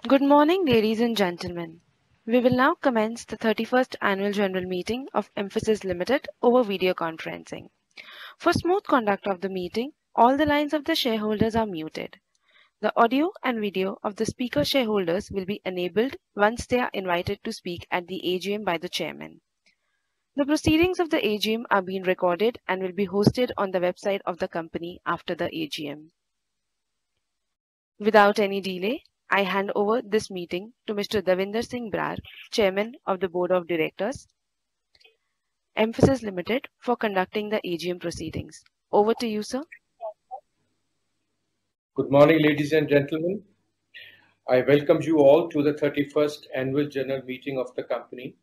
Good morning, ladies and gentlemen. We will now commence the 31st Annual General Meeting of Mphasis Limited over video conferencing. For smooth conduct of the meeting, all the lines of the shareholders are muted. The audio and video of the speaker shareholders will be enabled once they are invited to speak at the AGM by the chairman. The proceedings of the AGM are being recorded and will be hosted on the website of the company after the AGM. Without any delay, I hand over this meeting to Mr. Davinder Singh Brar, Chairman of the Board of Directors, Mphasis Limited, for conducting the AGM proceedings. Over to you, sir. Good morning, ladies and gentlemen. I welcome you all to the 31st Annual General Meeting of the company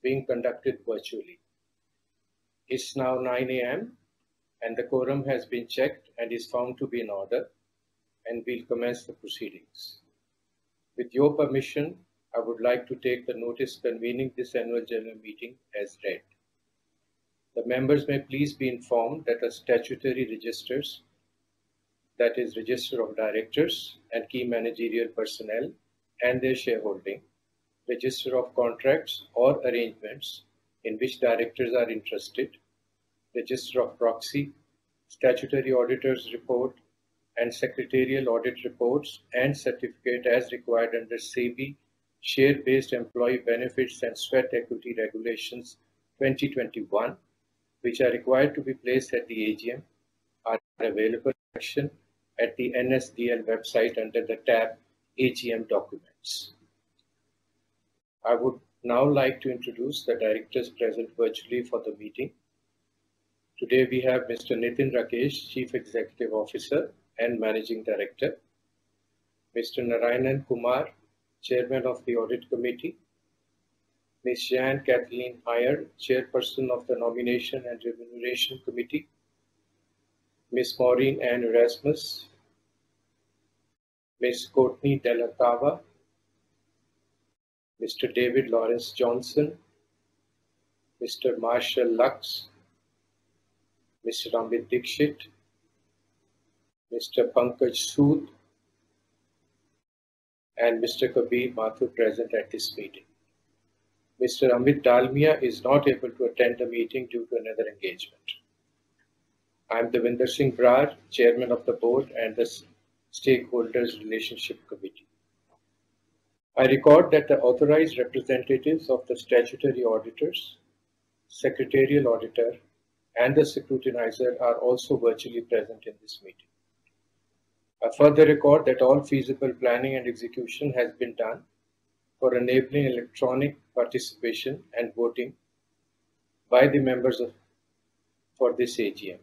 being conducted virtually. It's now 9 a.m. and the quorum has been checked and is found to be in order, and we'll commence the proceedings. With your permission, I would like to take the notice convening this Annual General Meeting as read. The members may please be informed that the statutory registers, that is, Register of Directors and Key Managerial Personnel and their shareholding, Register of Contracts or Arrangements in which directors are interested, Register of Proxy, Statutory Auditor's Report, and Secretarial Audit Reports and Certificate as required under SEBI Share-Based Employee Benefits and Sweat Equity Regulations 2021, which are required to be placed at the AGM, are available in section at the NSDL website under the tab AGM Documents. I would now like to introduce the directors present virtually for the meeting. Today we have Mr. Nitin Rakesh, Chief Executive Officer and Managing Director, Mr. Narayanan Kumar, Chairman of the Audit Committee, Ms. Jan Kathleen Iyer, Chairperson of the Nomination and Remuneration Committee, Ms. Maureen Ann Erasmus, Ms. Courtney Della Cava, Mr. David Lawrence Johnson, Mr. Marshall Lux, Mr. Amit Dixit, Mr. Pankaj Sood, and Mr. Kabir Mathur present at this meeting. Mr. Amit Dalmia is not able to attend the meeting due to another engagement. I am Davinder Singh Brar, Chairman of the Board and the Stakeholders Relationship Committee. I record that the authorized representatives of the statutory auditors, secretarial auditor, and the scrutinizer are also virtually present in this meeting. I further record that all feasible planning and execution has been done for enabling electronic participation and voting by the members for this AGM.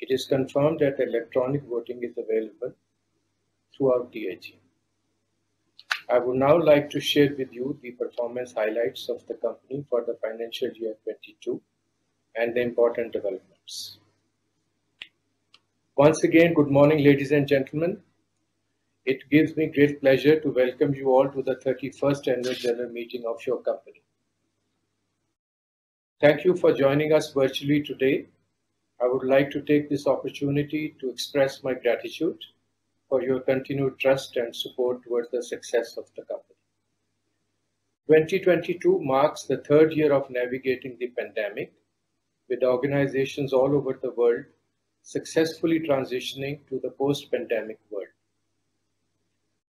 It is confirmed that electronic voting is available throughout the AGM. I would now like to share with you the performance highlights of the company for the financial year 22 and the important developments. Once again, good morning, ladies and gentlemen. It gives me great pleasure to welcome you all to the 31st Annual General Meeting of your company. Thank you for joining us virtually today. I would like to take this opportunity to express my gratitude for your continued trust and support towards the success of the company. 2022 marks the third year of navigating the pandemic, with organizations all over the world successfully transitioning to the post-pandemic world.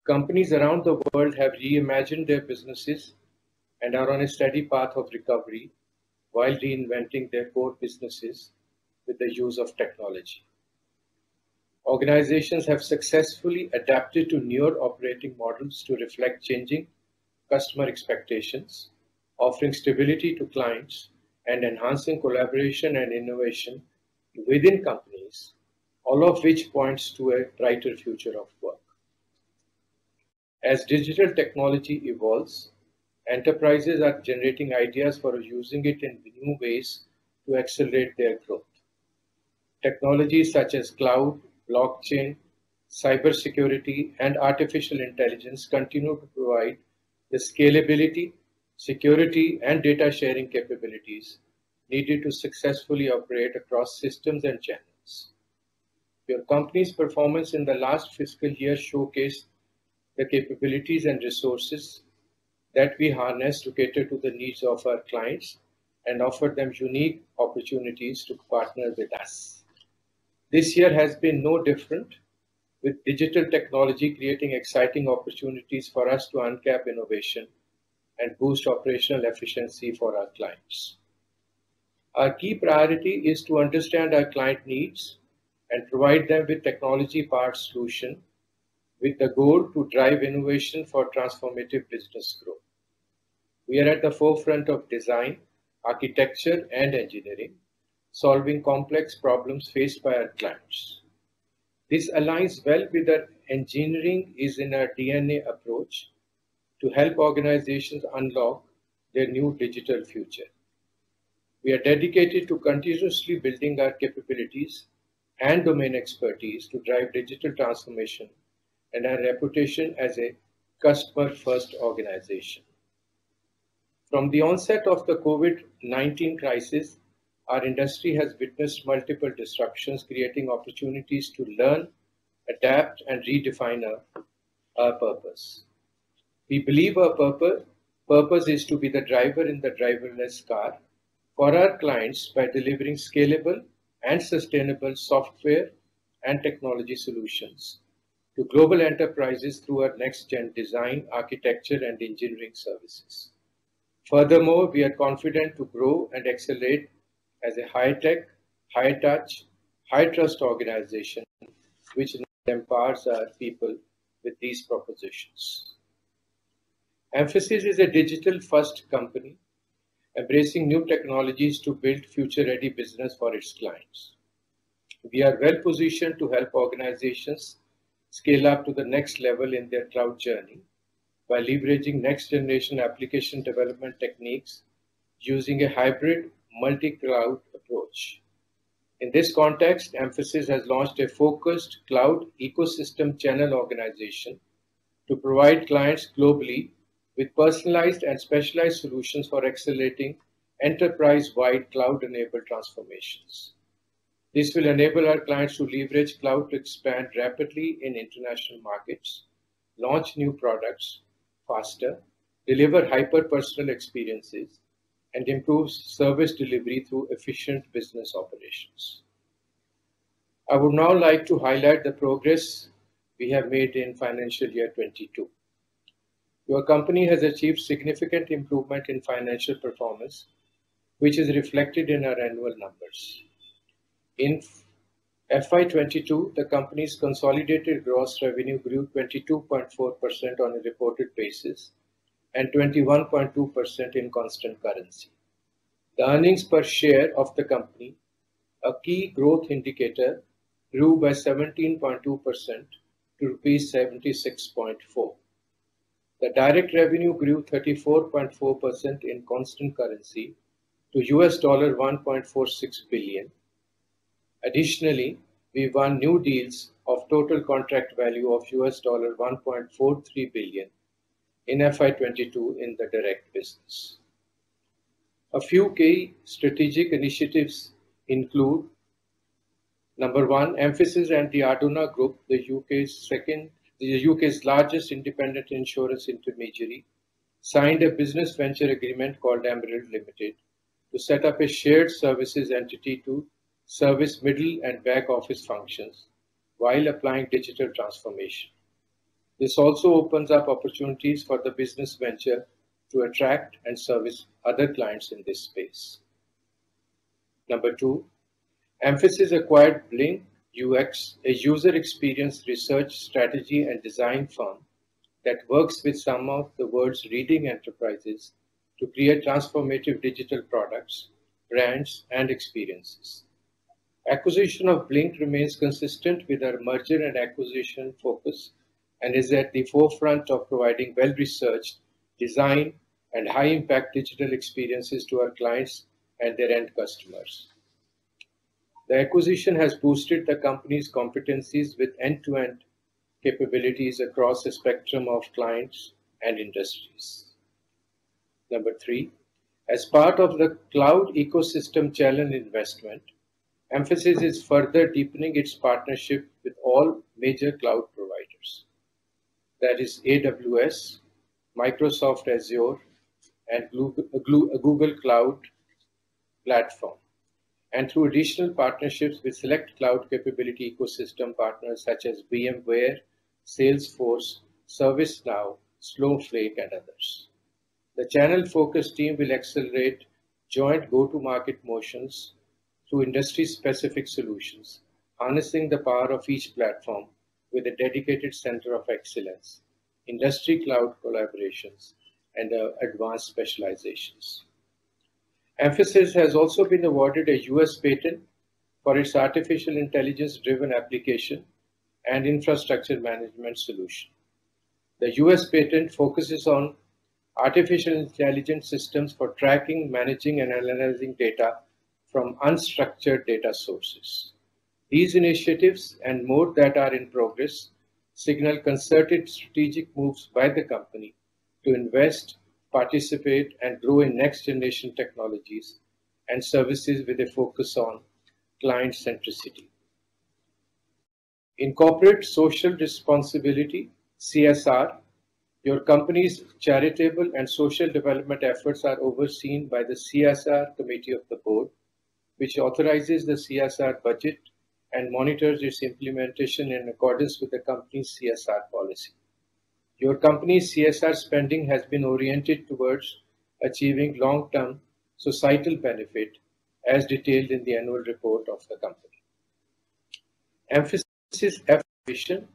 Companies around the world have reimagined their businesses and are on a steady path of recovery while reinventing their core businesses with the use of technology. Organizations have successfully adapted to newer operating models to reflect changing customer expectations, offering stability to clients, and enhancing collaboration and innovation within companies, all of which points to a brighter future of work. As digital technology evolves, enterprises are generating ideas for using it in new ways to accelerate their growth. Technologies such as cloud, blockchain, cybersecurity, and artificial intelligence continue to provide the scalability, security, and data sharing capabilities needed to successfully operate across systems and channels. Your company's performance in the last fiscal year showcased the capabilities and resources that we harness to cater to the needs of our clients and offer them unique opportunities to partner with us. This year has been no different, with digital technology creating exciting opportunities for us to uncap innovation and boost operational efficiency for our clients. Our key priority is to understand our client needs and provide them with technology-powered solution with the goal to drive innovation for transformative business growth. We are at the forefront of design, architecture, and engineering, solving complex problems faced by our clients. This aligns well with our engineering is in our DNA approach to help organizations unlock their new digital future. We are dedicated to continuously building our capabilities and domain expertise to drive digital transformation and our reputation as a customer-first organization. From the onset of the COVID-19 crisis, our industry has witnessed multiple disruptions, creating opportunities to learn, adapt, and redefine our purpose. We believe our purpose is to be the driver in the driverless car for our clients by delivering scalable and sustainable software and technology solutions to global enterprises through our next-gen design, architecture, and engineering services. Furthermore, we are confident to grow and accelerate as a high-tech, high-touch, high-trust organization which empowers our people with these propositions. Mphasis is a digital-first company embracing new technologies to build future-ready business for its clients. We are well positioned to help organizations scale up to the next level in their cloud journey by leveraging next-generation application development techniques using a hybrid multi-cloud approach. In this context, Mphasis has launched a focused cloud ecosystem channel organization to provide clients globally with personalized and specialized solutions for accelerating enterprise-wide cloud-enabled transformations. This will enable our clients to leverage cloud to expand rapidly in international markets, launch new products faster, deliver hyper-personal experiences, and improve service delivery through efficient business operations. I would now like to highlight the progress we have made in financial year 22. Your company has achieved significant improvement in financial performance, which is reflected in our annual numbers. In FY22, the company's consolidated gross revenue grew 22.4% on a reported basis and 21.2% in constant currency. The earnings per share of the company, a key growth indicator, grew by 17.2% to rupees 76.4. The direct revenue grew 34.4% in constant currency to US $1.46 billion. Additionally, we won new deals of total contract value of US $1.43 billion in FY22 in the direct business. A few key strategic initiatives include: number one, Mphasis and the Auditor Group, the UK's largest independent insurance intermediary, signed a business venture agreement called Emerald Limited to set up a shared services entity to service middle and back office functions while applying digital transformation. This also opens up opportunities for the business venture to attract and service other clients in this space. Number two, Mphasis acquired Blink UX, a user experience research, strategy, and design firm that works with some of the world's leading enterprises to create transformative digital products, brands, and experiences. Acquisition of Blink remains consistent with our merger and acquisition focus and is at the forefront of providing well-researched design and high-impact digital experiences to our clients and their end customers. The acquisition has boosted the company's competencies with end-to-end capabilities across a spectrum of clients and industries. Number three, as part of the cloud ecosystem channel investment, Mphasis is further deepening its partnership with all major cloud providers. that is AWS, Microsoft Azure, and Google Cloud Platform, and through additional partnerships with select cloud capability ecosystem partners such as VMware, Salesforce, ServiceNow, Snowflake, and others. The channel-focused team will accelerate joint go-to-market motions through industry-specific solutions, harnessing the power of each platform with a dedicated center of excellence, industry cloud collaborations, and advanced specializations. Mphasis has also been awarded a US patent for its artificial intelligence-driven application and infrastructure management solution. The US patent focuses on artificial intelligence systems for tracking, managing, and analyzing data from unstructured data sources. These initiatives and more that are in progress signal concerted strategic moves by the company to invest, participate, and grow in next-generation technologies and services with a focus on client centricity. In corporate social responsibility, CSR, your company's charitable and social development efforts are overseen by the CSR Committee of the Board, which authorizes the CSR budget and monitors its implementation in accordance with the company's CSR policy. Your company's CSR spending has been oriented towards achieving long-term societal benefit as detailed in the annual report of the company. Mphasis Foundation,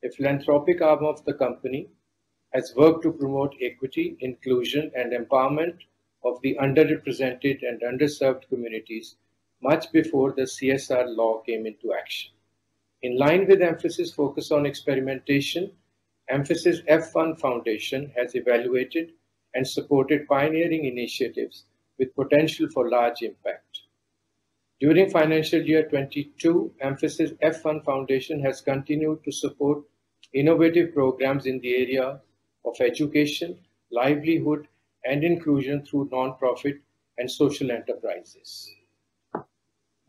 a philanthropic arm of the company, has worked to promote equity, inclusion, and empowerment of the underrepresented and underserved communities much before the CSR law came into action. In line with Mphasis' focus on experimentation, Mphasis F1 Foundation has evaluated and supported pioneering initiatives with potential for large impact. During financial year 22, Mphasis F1 Foundation has continued to support innovative programs in the area of education, livelihood, and inclusion through non-profit and social enterprises.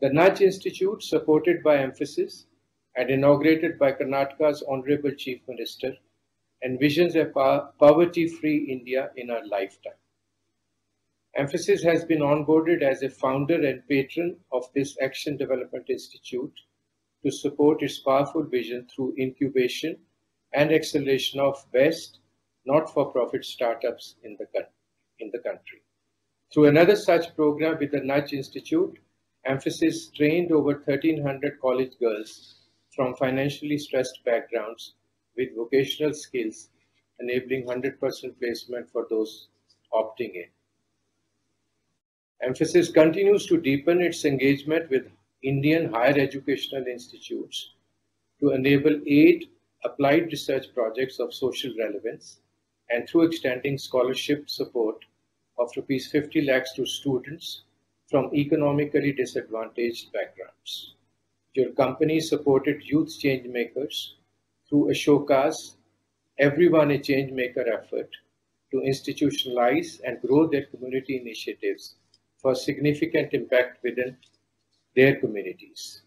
The Nudge Institute, supported by Mphasis and inaugurated by Karnataka's Honorable Chief Minister, envisions a poverty-free India in our lifetime. Mphasis has been onboarded as a founder and patron of this Action Development Institute to support its powerful vision through incubation and acceleration of best not-for-profit startups in the country. Through another such program with the Nudge Institute, Mphasis trained over 1,300 college girls from financially stressed backgrounds with vocational skills, enabling 100% placement for those opting in. Mphasis continues to deepen its engagement with Indian higher educational institutes to enable 8 applied research projects of social relevance and through extending scholarship support of Rs 50 lakhs to students from economically disadvantaged backgrounds. Your company supported youth change makers through Ashoka's Everyone a Changemaker effort to institutionalize and grow their community initiatives for significant impact within their communities.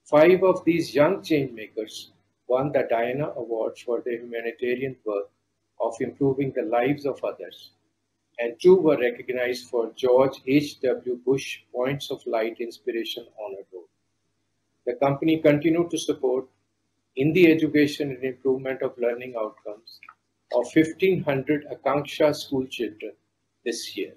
5 of these young changemakers won the Diana Award for their humanitarian work of improving the lives of others, and 2 were recognized for George H.W. Bush Points of Light Inspiration Honor Roll. The company continued to support in the education and improvement of learning outcomes of 1,500 Akanksha school children this year.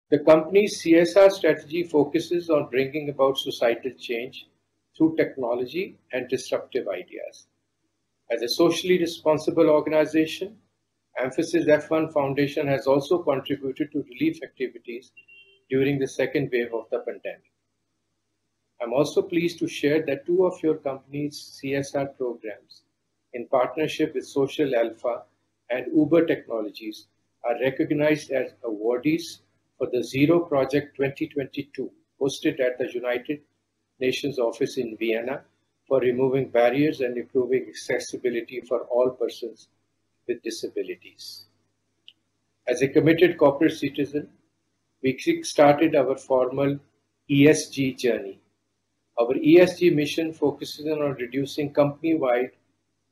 The company's CSR strategy focuses on bringing about societal change through technology and disruptive ideas. As a socially responsible organization, Mphasis F1 Foundation has also contributed to relief activities during the second wave of the pandemic. I'm also pleased to share that 2 of your company's CSR programs, in partnership with Social Alpha and Uber Technologies, are recognized as awardees for the Zero Project 2022, hosted at the United Nations office in Vienna for removing barriers and improving accessibility for all persons with disabilities. As a committed corporate citizen, we started our formal ESG journey. Our ESG mission focuses on reducing company-wide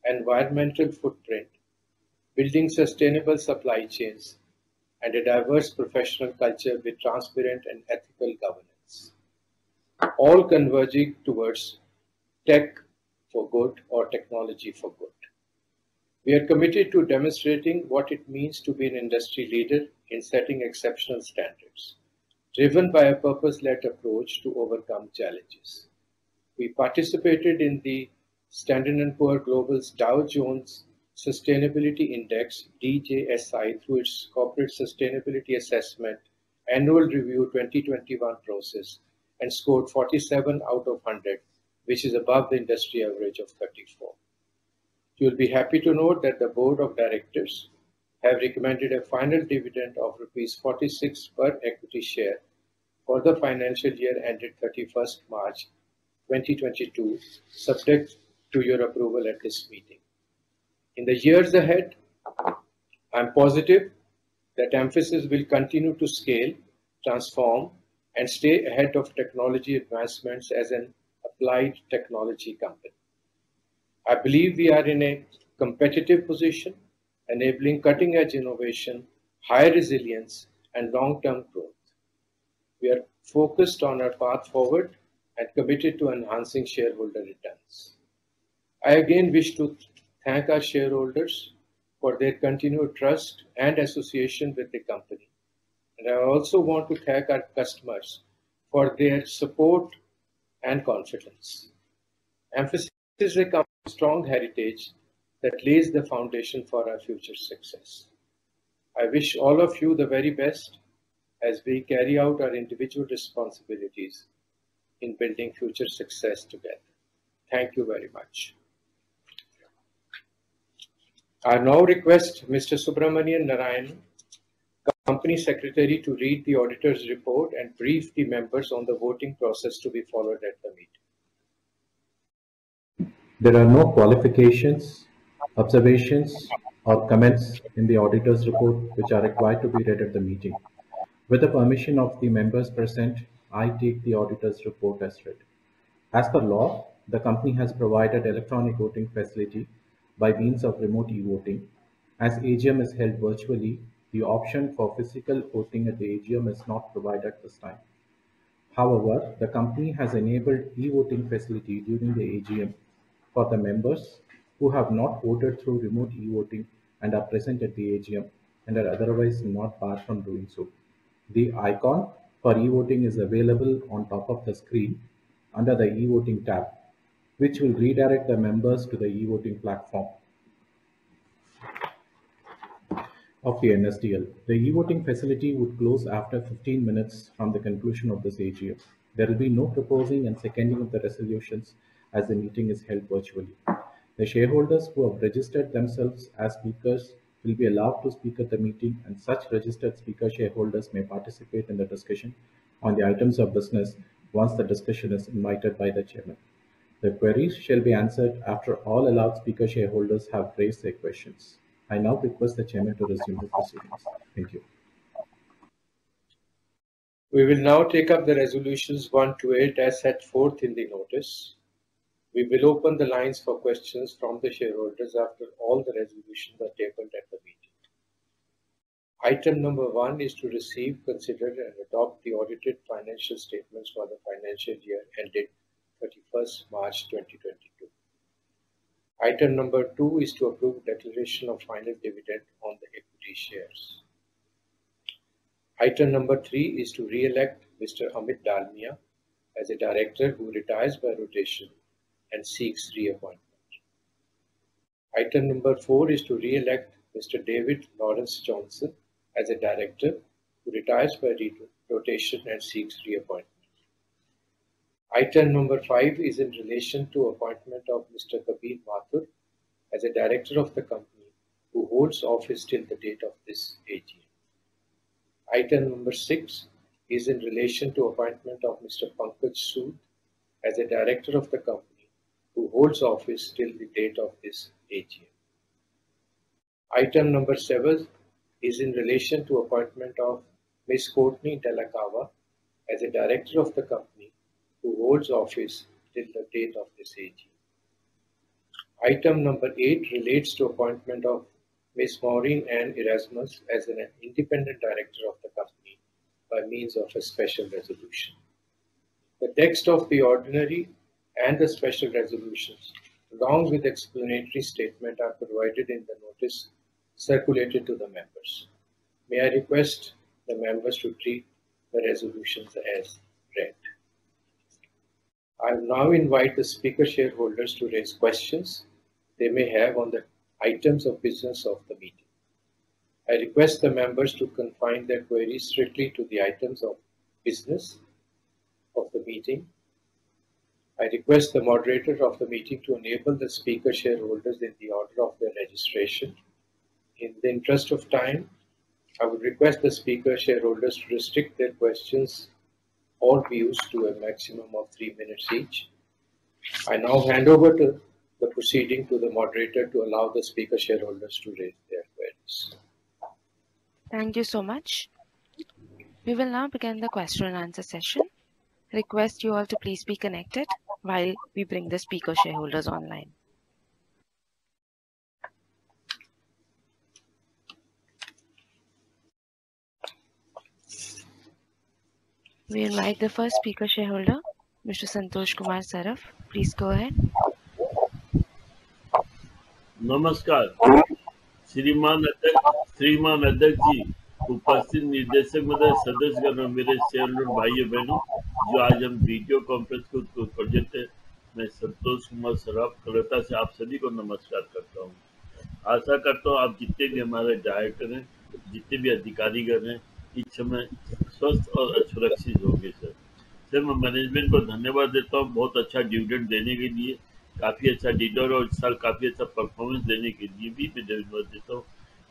environmental footprint, building sustainable supply chains, and a diverse professional culture with transparent and ethical governance, all converging towards tech for good or technology for good. We are committed to demonstrating what it means to be an industry leader in setting exceptional standards, driven by a purpose-led approach to overcome challenges. We participated in the Standard & Poor Global's Dow Jones Sustainability Index (DJSI) through its Corporate Sustainability Assessment Annual Review 2021 process and scored 47 out of 100, which is above the industry average of 34. You will be happy to note that the Board of Directors have recommended a final dividend of Rs 46 per equity share for the financial year ended 31st March 2022, subject to your approval at this meeting. In the years ahead, I am positive that Mphasis will continue to scale, transform, and stay ahead of technology advancements as an applied technology company. I believe we are in a competitive position, enabling cutting-edge innovation, high resilience, and long-term growth. We are focused on our path forward and committed to enhancing shareholder returns. I again wish to thank our shareholders for their continued trust and association with the company. And I also want to thank our customers for their support and confidence. Mphasis is a company with strong heritage that lays the foundation for our future success. I wish all of you the very best as we carry out our individual responsibilities in building future success together. Thank you very much. I now request Mr. Subramanian Narayan, Company Secretary, to read the Auditor's report and brief the members on the voting process to be followed at the meeting. There are no qualifications, observations, or comments in the Auditor's report which are required to be read at the meeting. With the permission of the members present, I take the Auditor's report as read. As per law, the company has provided electronic voting facility by means of remote e-voting. As AGM is held virtually, the option for physical voting at the AGM is not provided this time. However, the company has enabled e-voting facility during the AGM for the members who have not voted through remote e-voting and are present at the AGM and are otherwise not barred from doing so. The icon for e-voting is available on top of the screen under the e-voting tab, which will redirect the members to the e-voting platform of the NSDL. The e-voting facility would close after 15 minutes from the conclusion of this AGM. There will be no proposing and seconding of the resolutions as the meeting is held virtually. The shareholders who have registered themselves as speakers will be allowed to speak at the meeting, and such registered speaker shareholders may participate in the discussion on the items of business once the discussion is invited by the chairman. The queries shall be answered after all allowed speaker shareholders have raised their questions. I now request the chairman to resume the proceedings. Thank you. We will now take up the resolutions 1 to 8 as set forth in the notice. We will open the lines for questions from the shareholders after all the resolutions are tabled at the meeting. Item number 1 is to receive, consider, and adopt the audited financial statements for the financial year ended 31st March 2022. Item number 2 is to approve declaration of final dividend on the equity shares. Item number 3 is to re-elect Mr. Amit Dalmia as a director who retires by rotation and seeks re-appointment. Item number 4 is to re-elect Mr. David Lawrence Johnson as a director who retires by rotation and seeks re-appointment. Item number 5 is in relation to appointment of Mr. Kabir Mathur as a director of the company who holds office till the date of this AGM. Item number 6 is in relation to appointment of Mr. Pankaj Sood as a director of the company who holds office till the date of this AGM. Item number 7 is in relation to appointment of Ms. Courtney Delacava as a director of the company who holds office till the date of this AGM. Item number 8 relates to appointment of Ms. Maureen Ann Erasmus as an independent director of the company by means of a special resolution. The text of the ordinary and the special resolutions, along with explanatory statement, are provided in the notice circulated to the members. May I request the members to treat the resolutions as read. I will now invite the speaker shareholders to raise questions they may have on the items of business of the meeting. I request the members to confine their queries strictly to the items of business of the meeting. I request the moderator of the meeting to enable the speaker shareholders in the order of their registration. In the interest of time, I would request the speaker shareholders to restrict their questions or views to a maximum of 3 minutes each. I now hand over to the proceeding to the moderator to allow the speaker shareholders to raise their queries. Thank you so much. We will now begin the question and answer session. Request you all to please be connected while we bring the speaker shareholders online. We invite the first speaker shareholder, Mr. Santosh Kumar Saraf. Please go ahead. नमस्कार श्रीमान अध्यक्ष जी, उपस्थित निदेशक मंडल सदस्यगण और मेरे shareholder भाइयों बहनों, जो आज हम वीडियो कॉन्फ्रेंस को प्रेजेंट है, मैं संतोष कुमार सराफ कलकत्ता से आप सभी को नमस्कार करता हूँ। आशा करता हूँ आप जितने भी हमारे डायरेक्टर हैं, जितने भी अधिकारीगण हैं, इस समय स्वस्थ और सुरक्षित होंगे। सर मैं मैनेजमेंट को धन्यवाद देता हूँ बहुत अच्छा डिविडेंड देने के लिए, काफ़ी अच्छा डिविडेंड और इस साल काफ़ी अच्छा परफॉर्मेंस देने के लिए भी मैं धन्यवाद देता हूँ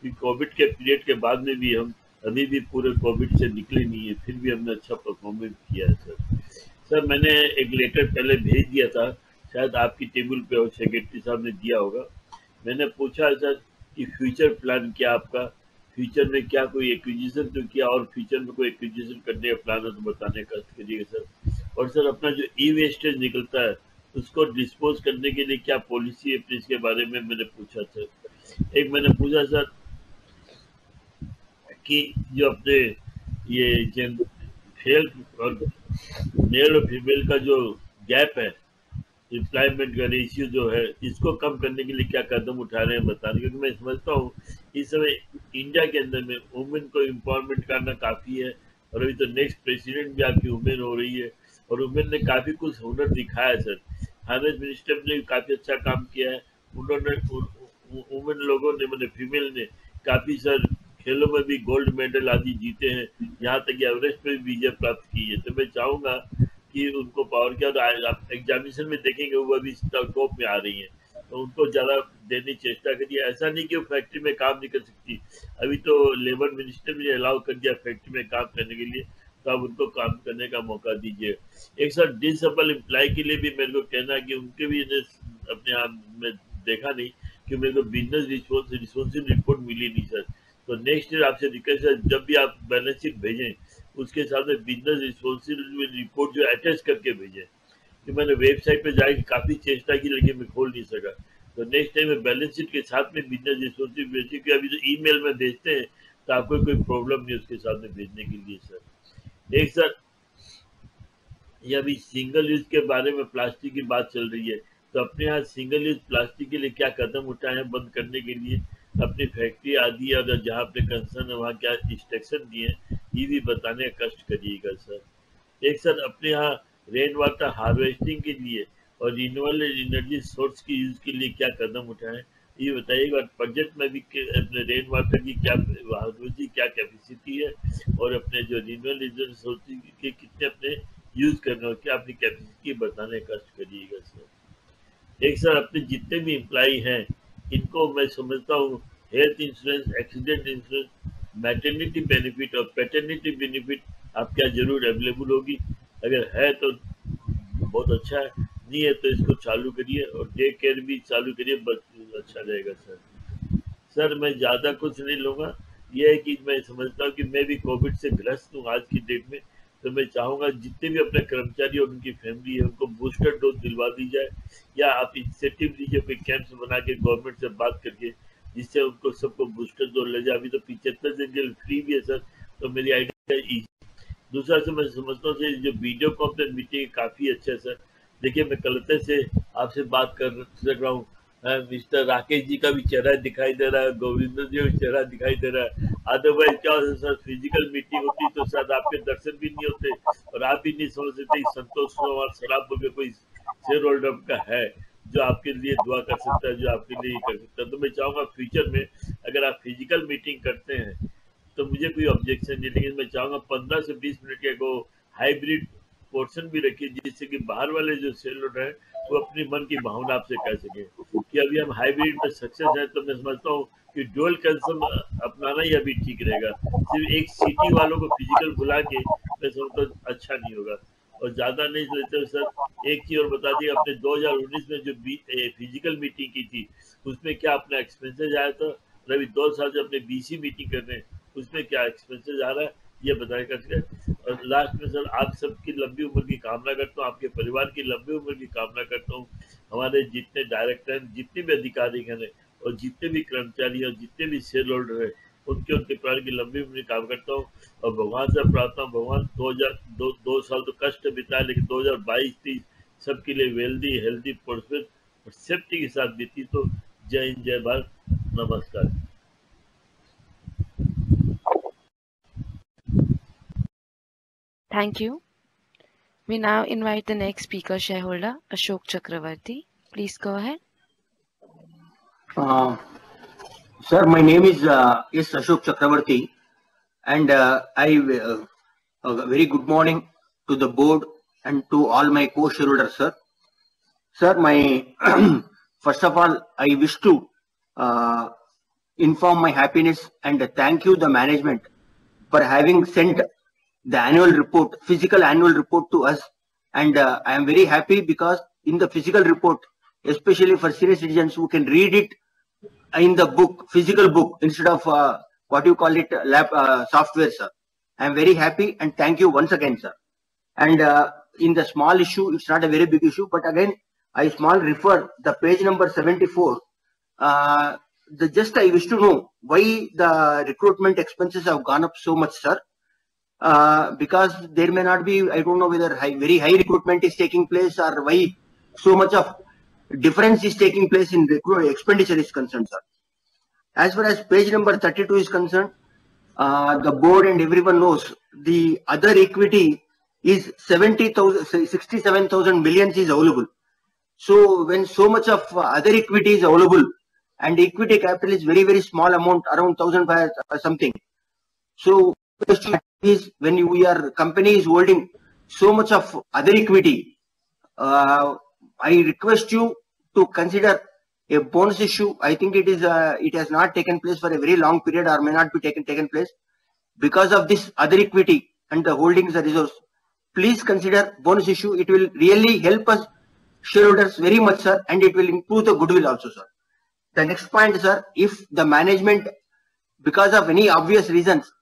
कि कोविड के पीरियड के बाद में भी हम अभी भी पूरे कोविड से निकले नहीं है, फिर भी हमने अच्छा परफॉर्मेंस किया है। सर मैंने एक लेटर पहले भेज दिया था, शायद आपकी टेबल पे और सेक्रेटरी साहब ने दिया होगा। मैंने पूछा सर कि फ्यूचर प्लान क्या आपका, फ्यूचर में क्या कोई एक्विजिशन तो किया और फ्यूचर में कोई एक्विजिशन करने का प्लान है तो बताने का करिएगा सर। और सर अपना जो ई वेस्टेज निकलता है उसको डिस्पोज करने के लिए क्या पॉलिसी है, इसके बारे में मैंने पूछा सर। एक मैंने पूछा सर कि जो अपने ये फेल और मेल और फीमेल का जो गैप है, एम्प्लॉयमेंट का रेशियो जो है, इसको कम करने के लिए क्या कदम उठा रहे हैं बताने, क्योंकि मैं समझता हूँ इस समय इंडिया के अंदर में वुमेन को एम्पावरमेंट करना काफ़ी है और अभी तो नेक्स्ट प्रेसिडेंट भी आपकी वुमेन हो रही है और वुमेन ने काफ़ी कुछ हुनर दिखाया है। सर फाइनेंस मिनिस्टर ने भी काफ़ी अच्छा काम किया है, उन्होंने वुमेन लोगों ने मतलब फीमेल ने काफ़ी सर खेलों में भी गोल्ड मेडल आदि जीते हैं, यहाँ तक कि एवरेस्ट में भी विजय प्राप्त की है। तो मैं चाहूँगा कि उनको पावर किया तो आप एग्जामिनेशन में देखेंगे वो अभी टॉप में आ रही हैं, तो उनको ज़्यादा देने की चेष्टा करिए। ऐसा नहीं कि वो फैक्ट्री में काम नहीं कर सकती, अभी तो लेबर मिनिस्टर ने अलाउ कर दिया फैक्ट्री में काम करने के लिए, तो आप उनको काम करने का मौका दीजिए। एक सर डिसेबल एम्प्लॉय के लिए भी मेरे को कहना है कि उनके भी अपने आप में देखा नहीं कि मेरे को बिजनेस रिस्पॉन्सिबिलिटी रिपोर्ट मिली नहीं सर। तो नेक्स्ट ईयर आपसे रिक्वेस्ट है जब भी आप बैलेंस शीट भेजें उसके साथ में बिजनेस रिस्पॉन्सिबिलिटी रिपोर्ट जो अटैच करके भेजें, कि मैंने वेबसाइट पे जाके काफ़ी चेष्टा की लेकिन मैं खोल नहीं सका। तो नेक्स्ट टाइम में बैलेंस शीट के साथ में बिजनेस रिस्पॉन्सिबिलिटी, क्योंकि अभी तो ईमेल में भेजते हैं तो आपको कोई प्रॉब्लम नहीं उसके साथ में भेजने के लिए सर। एक सर ये अभी सिंगल यूज के बारे में प्लास्टिक की बात चल रही है, तो अपने यहाँ सिंगल यूज प्लास्टिक के लिए क्या कदम उठाए हैं बंद करने के लिए, अपनी फैक्ट्री आदि और जहाँ अपने कंसर्न है वहाँ क्या इंस्ट्रक्शन दिए हैं ये भी बताने का कष्ट करिएगा सर। एक सर अपने यहाँ रेन वाटर हार्वेस्टिंग के लिए और रिन्यूएबल एनर्जी सोर्स की यूज के लिए क्या कदम उठाएं ये बताइएगा। और प्रोजेक्ट में भी अपने रेन वाटर की क्या हार्वेस्टिंग क्या कैपेसिटी है और अपने जो रिन्यूएबल एनर्जी सोर्स के कितने अपने यूज करना हो, क्या अपनी कैपेसिटी बताने का कष्ट करिएगा सर। एक सर अपने जितने भी एम्प्लॉई हैं इनको मैं समझता हूँ health insurance, accident insurance, maternity benefit और पैटर्निटी बेनिफिट आप क्या जरूर अवेलेबल होगी, अगर है तो बहुत अच्छा है, नहीं है तो इसको चालू करिए और डे केयर भी चालू करिए, बस अच्छा रहेगा सर। सर मैं ज़्यादा कुछ नहीं लूँगा, यह है कि मैं समझता हूँ कि मैं भी कोविड से ग्रस्त हूँ आज की डेट में, तो मैं चाहूँगा जितने भी अपने कर्मचारी और उनकी फैमिली है उनको बूस्टर डोज दिलवा दी जाए, या आप इंसेंटिव दीजिए कोई कैंप्स बना के गवर्नमेंट से बात करके, जिससे उनको सबको बूस्टर डोज ले जाए। अभी तो 75 दिन के लिए फ्री भी है सर, तो मेरी आइडिया। दूसरा से मैं समझता हूँ जो वीडियो कॉन्फ्रेंस मीटिंग काफ़ी अच्छा है सर। देखिए मैं कलकत्ते से आपसे बात कर सक रहा हूँ, मिस्टर राकेश जी का भी चेहरा दिखाई दे रहा है, गोविंदर जी का भी चेहरा दिखाई दे रहा है। अदरवाइज क्या होता है सर, फिजिकल मीटिंग होती तो शायद आपके दर्शन भी नहीं होते और आप भी नहीं समझ सकते संतोष कुमार शराब बोल के कोई शेयर होल्डर का है जो आपके लिए दुआ कर सकता है, जो आपके लिए कर सकता है। तो मैं चाहूँगा फ्यूचर में अगर आप फिजिकल मीटिंग करते हैं तो मुझे कोई ऑब्जेक्शन नहीं, लेकिन मैं चाहूँगा 15 से 20 मिनट के को हाइब्रिड पोर्शन भी रखिए, जिससे कि बाहर वाले जो शेयर होल्डर है वो अपनी मन की भावना आपसे कह सके कि अभी हम हाइब्रिड में सक्सेस है। तो मैं समझता हूँ कि डुअल कंसम अपनाना ही अभी ठीक रहेगा। सिर्फ एक सिटी वालों को फिजिकल बुला के मैं समझता हूँ अच्छा नहीं होगा। और ज़्यादा नहीं लेते सर, एक चीज़ और बता दी, आपने 2019 में जो फिजिकल मीटिंग की थी उसमें क्या अपना एक्सपेंसेस आया था, और अभी 2 साल से अपने बीसी मीटिंग कर रहे हैं उसमें क्या एक्सपेंसेस आ रहा है, ये बताया कर सके। और लास्ट में सर आप सबकी लंबी उम्र की कामना करता हूँ, आपके परिवार की लंबी उम्र की कामना करता हूँ। हमारे जितने डायरेक्टर हैं, जितने भी अधिकारी हैं और जितने भी कर्मचारी हैं और जितने भी शेयर होल्डर हैं उनके परिवार की लंबी उम्र की काम करता हूँ। और भगवान से प्रार्थना, भगवान 2 साल तो कष्ट बिताए, लेकिन 2022-23 सबके लिए वेल्दी हेल्दी प्रोस्पेर और सेफ्टी के साथ बीती। तो जय हिंद, जय भारत, नमस्कार। Thank you. We now invite the next speaker shareholder, Ashok Chakravarti. Please go ahead. Sir, my name is Ashok Chakravarti, and very good morning to the board and to all my co-shareholders, sir. Sir, my first of all, I wish to inform my happiness and thank you the management for having sent the annual report, physical annual report to us, and I am very happy because in the physical report, especially for senior citizens who can read it in the book, physical book, instead of what you call it lab software, sir. I am very happy and thank you once again, sir. And in the small issue, it's not a very big issue, but again, I small refer the page number 74. Just I wish to know why the recruitment expenses have gone up so much, sir. Because there may not be, I don't know whether very high recruitment is taking place or why so much of difference is taking place in expenditure is concerned, sir. As far as page number 32 is concerned, the board and everyone knows the other equity is 67,000 millions is available. So when so much of other equity is available and equity capital is very, very small amount, around 1,500 something. So is when your company is holding so much of other equity, I request you to consider a bonus issue. I think it has not taken place for a very long period or may not be taken place because of this other equity and the holdings the resource. Please consider bonus issue. It will really help us shareholders very much, sir, and it will improve the goodwill also, sir. The next point, sir, if the management, because of any obvious reasons,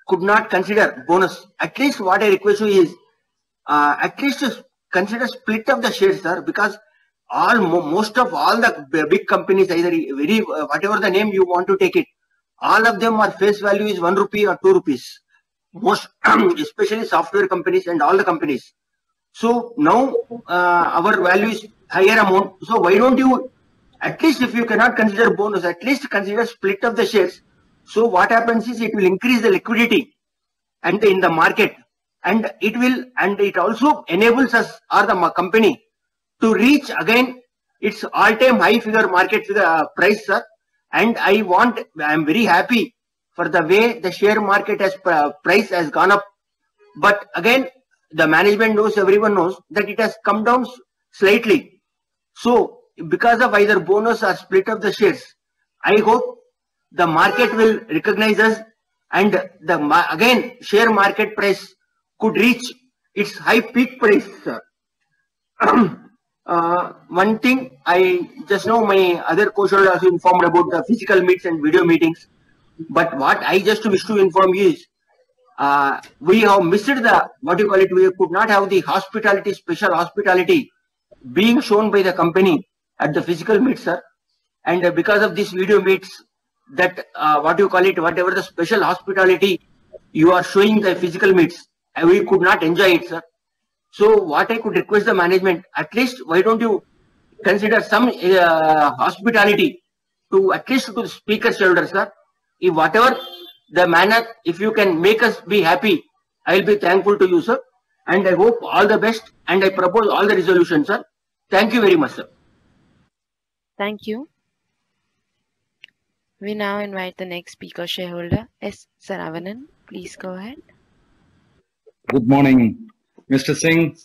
could not consider bonus, at least what I request you is at least consider split of the shares, sir, because most of all the big companies, either very whatever the name you want to take it, all of them are face value is 1 rupee or 2 rupees. Most especially software companies and all the companies. So now our value is higher amount. So why don't you, at least if you cannot consider bonus, at least consider split of the shares. So what happens is it will increase the liquidity and in the market, and it also enables us or the company to reach again its all-time high figure market figure price, sir. And I am very happy for the way the share market has price has gone up. But again, the management knows, everyone knows that it has come down slightly. So because of either bonus or split of the shares, I hope the market will recognize us and again share market price could reach its high peak price, sir. One thing I just know, my other co-shareholder also informed about the physical meets and video meetings, but what I just wish to inform you is we have missed the, what you call it, we could not have the hospitality, special hospitality being shown by the company at the physical meet, sir. And because of this video meets, that what you call it, whatever the special hospitality you are showing the physical meets, we could not enjoy it, sir. So what I could request the management, at least why don't you consider some hospitality to at least to the speaker shareholders, sir. If whatever the manner, if you can make us be happy, I will be thankful to you, sir. And I hope all the best, and I propose all the resolutions, sir. Thank you very much, sir. Thank you. We now invite the next speaker shareholder, S. Saravanan. Please go ahead. Good morning, Mr. Singh,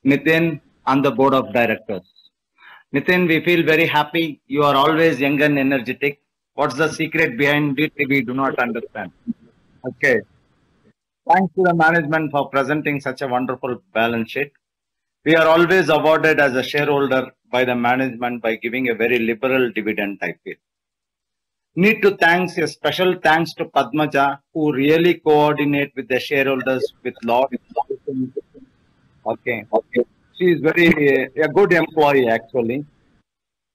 Nitin, and the Board of Directors. Nitin, we feel very happy. You are always young and energetic. What's the secret behind it? We do not understand. Okay. Thanks to the management for presenting such a wonderful balance sheet. We are always awarded as a shareholder by the management by giving a very liberal dividend type it. Need to thanks a special thanks to Padmaja, who really coordinate with the shareholders with lot. Okay. She is very a good employee actually.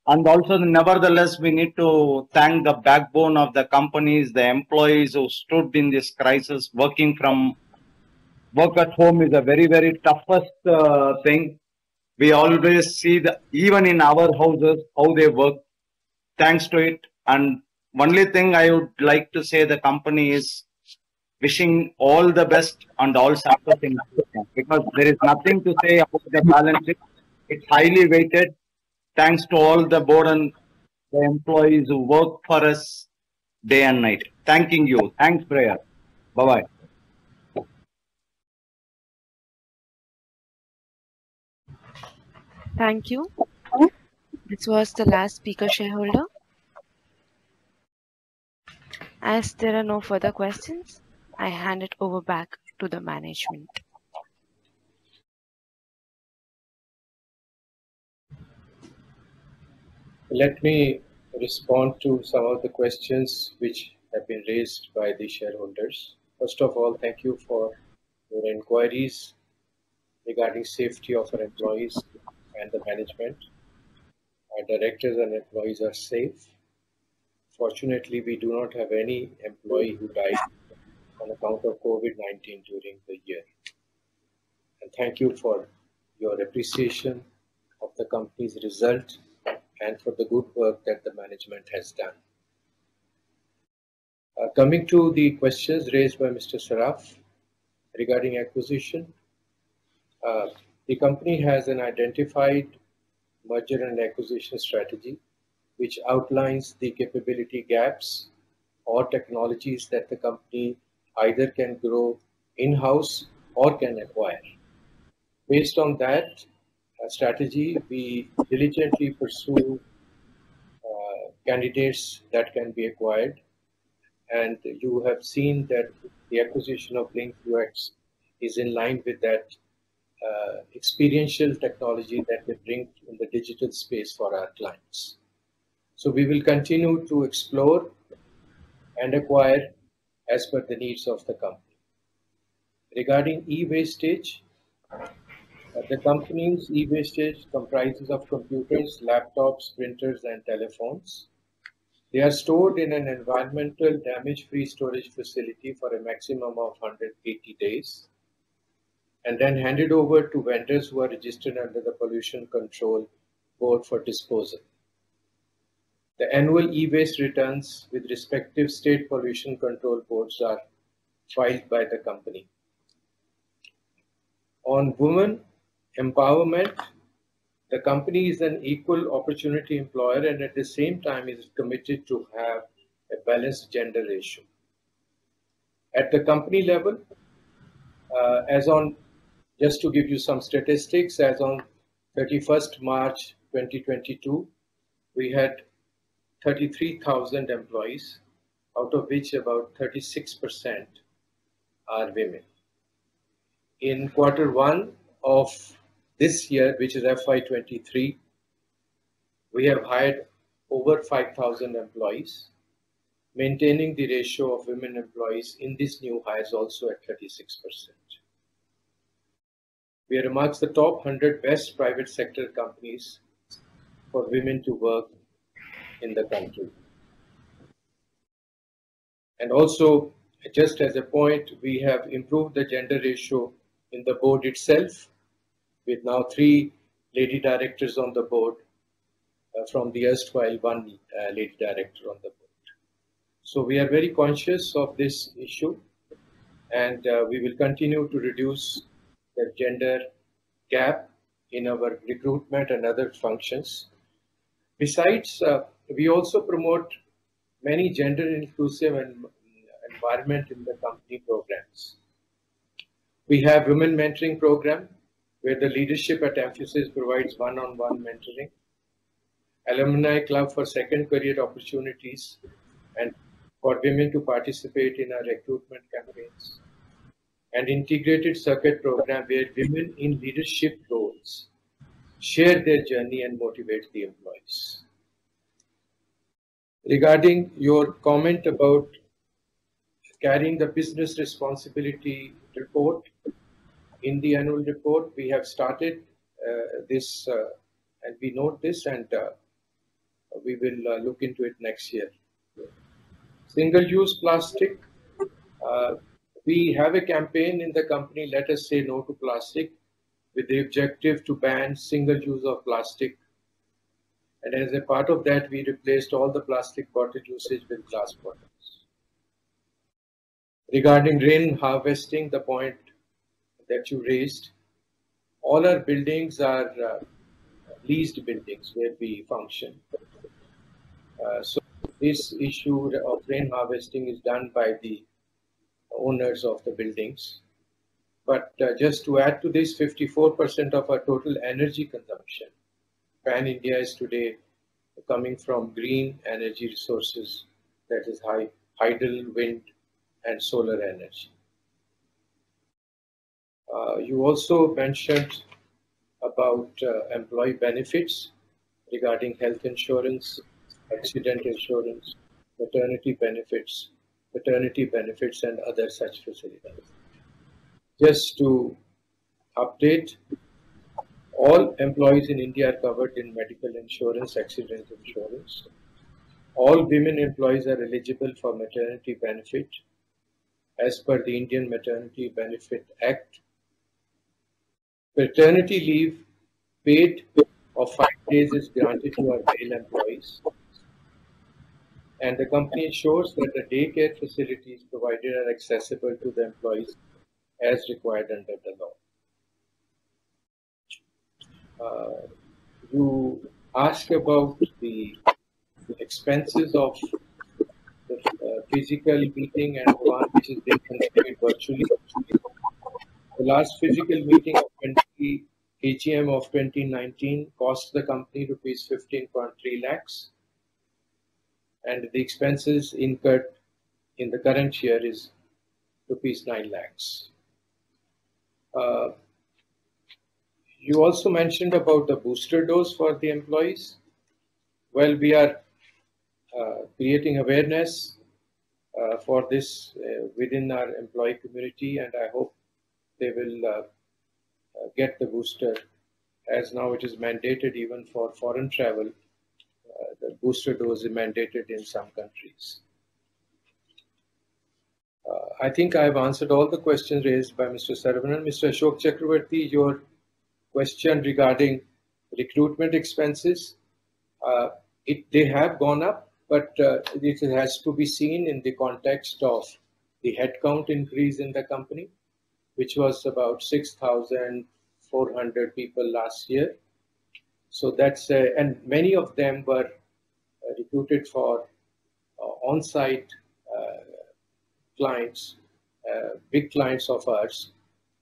And also, nevertheless, we need to thank the backbone of the companies, the employees who stood in this crisis. Work at home is a very, very toughest thing. We always see even in our houses, how they work. Thanks to it. And only thing I would like to say, the company is wishing all the best and all success in because there is nothing to say about the balance sheet. It's highly weighted. Thanks to all the board and the employees who work for us day and night. Thanking you. Thanks, Prayer. Bye-bye. Thank you. This was the last speaker shareholder. As there are no further questions, I hand it over back to the management. Let me respond to some of the questions which have been raised by the shareholders. First of all, thank you for your inquiries regarding safety of our employees and the management. Our directors and employees are safe. Fortunately, we do not have any employee who died on account of COVID-19 during the year. And thank you for your appreciation of the company's result and for the good work that the management has done. Coming to the questions raised by Mr. Saraf regarding acquisition, the company has an identified merger and acquisition strategy which outlines the capability gaps or technologies that the company either can grow in-house or can acquire. Based on that strategy, we diligently pursue candidates that can be acquired. And you have seen that the acquisition of Link UX is in line with that experiential technology that we bring in the digital space for our clients. So we will continue to explore and acquire as per the needs of the company. Regarding e-wastage, the company's e-wastage comprises of computers, laptops, printers, and telephones. They are stored in an environmental damage-free storage facility for a maximum of 180 days and then handed over to vendors who are registered under the Pollution Control Board for disposal. The annual e-waste returns with respective state pollution control boards are filed by the company. On women empowerment, the company is an equal opportunity employer and at the same time is committed to have a balanced gender ratio. At the company level, just to give you some statistics, as on 31st March 2022, we had 33,000 employees, out of which about 36% are women. In Q1 of this year, which is FY23, we have hired over 5,000 employees. maintaining the ratio of women employees in this new hires also at 36%. We are amongst the top 100 best private sector companies for women to work in the country. And also, just as a point, we have improved the gender ratio in the board itself, with now 3 lady directors on the board from the erstwhile 1 lady director on the board. So we are very conscious of this issue, and we will continue to reduce the gender gap in our recruitment and other functions. Besides, we also promote many gender inclusive environment in the company programs. We have Women Mentoring Program, where the leadership at Mphasis provides one-on-one mentoring, Alumni Club for second career opportunities and for women to participate in our recruitment campaigns, and Integrated Circuit Program, where women in leadership roles share their journey and motivate the employees. Regarding your comment about carrying the business responsibility report in the annual report, we have started this and we note this, and we will look into it next year. Single-use plastic. We have a campaign in the company, Let Us Say No to Plastic, with the objective to ban single use of plastic. And as a part of that, we replaced all the plastic bottle usage with glass bottles. Regarding rain harvesting, the point that you raised, all our buildings are leased buildings where we function. So this issue of rain harvesting is done by the owners of the buildings. But just to add to this, 54% of our total energy consumption pan India is today coming from green energy resources, that is hydel, wind, and solar energy. You also mentioned about employee benefits regarding health insurance, accident insurance, maternity benefits, and other such facilities. Just to update, all employees in India are covered in medical insurance, accident insurance. All women employees are eligible for maternity benefit as per the Indian Maternity Benefit Act. Paternity leave paid of 5 days is granted to our male employees. And the company ensures that the daycare facilities provided are accessible to the employees as required under the law. You asked about the expenses of the physical meeting and one which is being conducted virtually. The last physical meeting of AGM of 2019 cost the company rupees 15.3 lakhs, and the expenses incurred in the current year is rupees 9 lakhs. You also mentioned about the booster dose for the employees. Well, we are creating awareness for this within our employee community, and I hope they will get the booster, as now it is mandated even for foreign travel. The booster dose is mandated in some countries. I think I have answered all the questions raised by Mr. Saravanan. Mr. Ashok Chakravarti, your question regarding recruitment expenses, they have gone up, but it has to be seen in the context of the headcount increase in the company, which was about 6,400 people last year. So that's, and many of them were recruited for on-site clients, big clients of ours.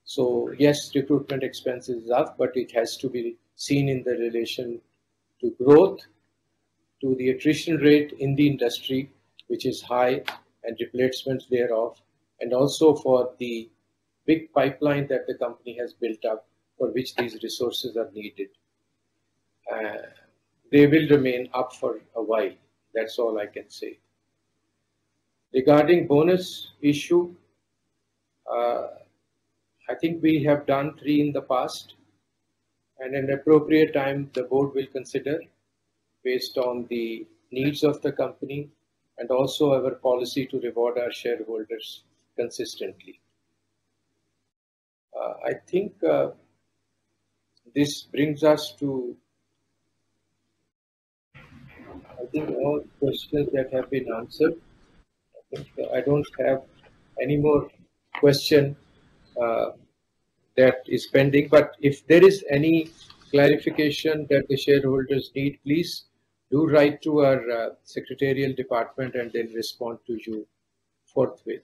So yes, recruitment expenses is up, but it has to be seen in the relation to growth, to the attrition rate in the industry, which is high, and replacements thereof, and also for the big pipeline that the company has built up for which these resources are needed. They will remain up for a while. That's all I can say. Regarding bonus issue, I think we have done 3 in the past, and at an appropriate time the board will consider based on the needs of the company and also our policy to reward our shareholders consistently. I think this brings us to all questions that have been answered. I don't have any more question that is pending, but if there is any clarification that the shareholders need, please do write to our secretarial department and they'll respond to you forthwith.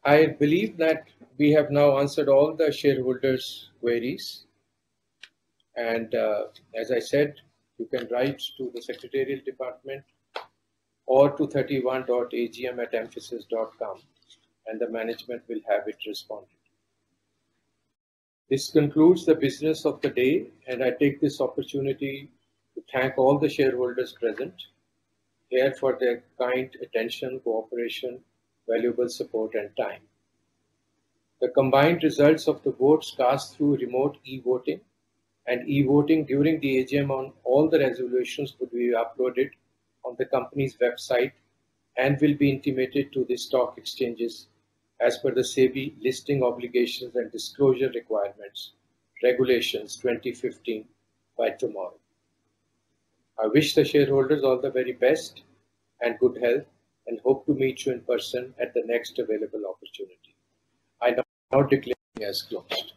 I believe that we have now answered all the shareholders' queries. And as I said, you can write to the secretarial department or to 31.agm@mphasis.com and the management will have it responded. This concludes the business of the day, and I take this opportunity to thank all the shareholders present here for their kind attention, cooperation, valuable support and time. The combined results of the votes cast through remote e-voting and e-voting during the AGM on all the resolutions would be uploaded on the company's website and will be intimated to the stock exchanges as per the SEBI listing obligations and disclosure requirements, regulations 2015 by tomorrow. I wish the shareholders all the very best and good health and hope to meet you in person at the next available opportunity. I now declare as closed.